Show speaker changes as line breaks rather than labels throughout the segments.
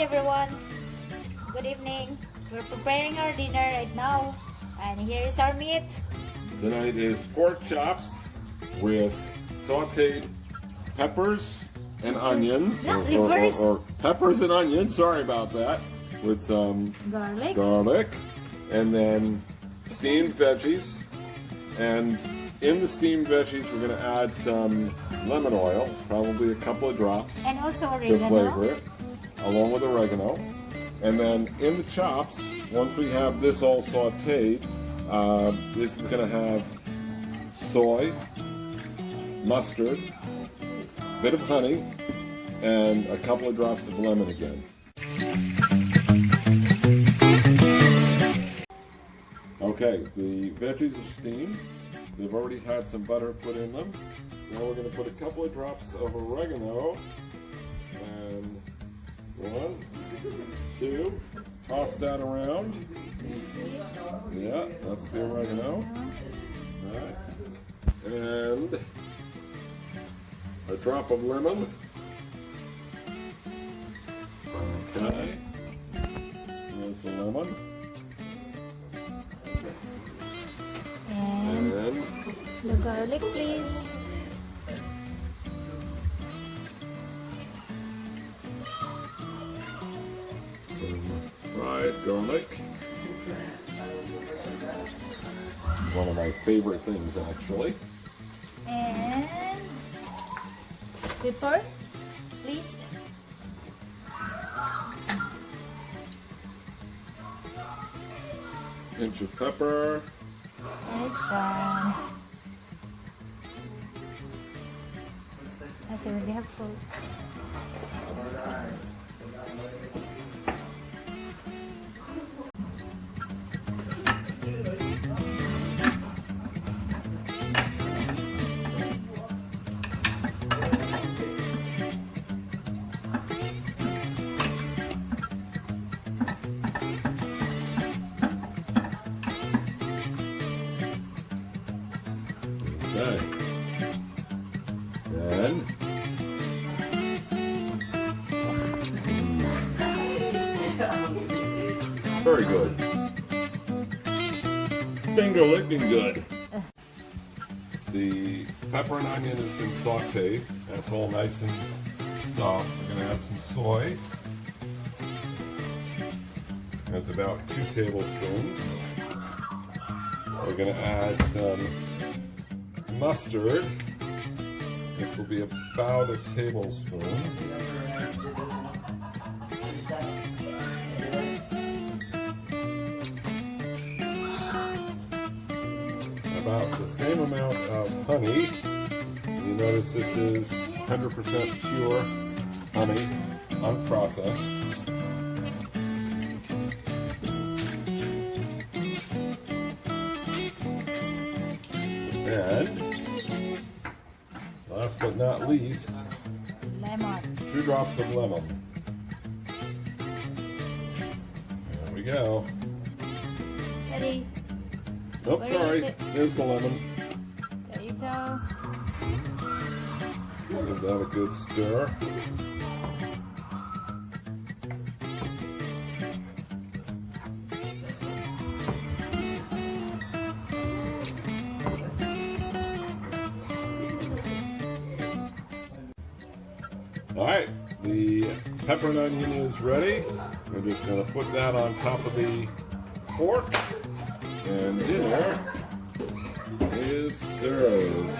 everyone. Good evening. We're preparing our dinner right now. And here is our meat.
Tonight is pork chops with sauteed peppers and onions.
No, reverse.
Or peppers and onions, sorry about that. With some garlic. And then steamed veggies. And in the steamed veggies, we're going to add some lemon oil, probably a couple of drops.
And also
To
oregano.
flavor it, along with oregano. And then in the chops, once we have this all sauteed, this is going to have soy, mustard, a bit of honey, and a couple of drops of lemon again. Okay, the veggies are steamed. They've already had some butter put in them. Now we're going to put a couple of drops of oregano. And 1, 2, toss that around. Yeah, that's the oregano. Right. And a drop of lemon. Okay. There's the lemon.
And
And
the garlic, please.
some fried garlic. One of my favorite things, actually.
And pepper, please.
Pinch of pepper.
And it's done. I already have salt.
Okay. And very good. Bingo looking good. The pepper and onion has been sauteed. That's all nice and soft. We're going to add some soy. That's about 2 tablespoons. We're going to add some mustard. This will be about a tablespoon. About the same amount of honey. You notice this is 100% pure honey, unprocessed. And last but not least,
Lemon.
2 drops of lemon. There we go.
Ready?
Nope,
Where
sorry.
is it?
There's the lemon.
There you go.
Give that a good stir. All right, the pepper and onion is ready. We're just going to put that on top of the pork, and dinner is served.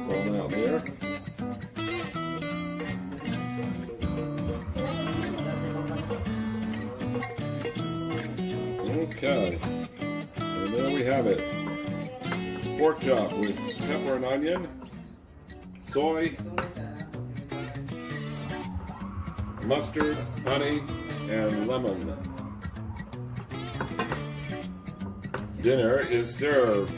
Roll out there. Okay, and there we have it. Pork chop with pepper and onion, soy, mustard, honey, and lemon. Dinner is served.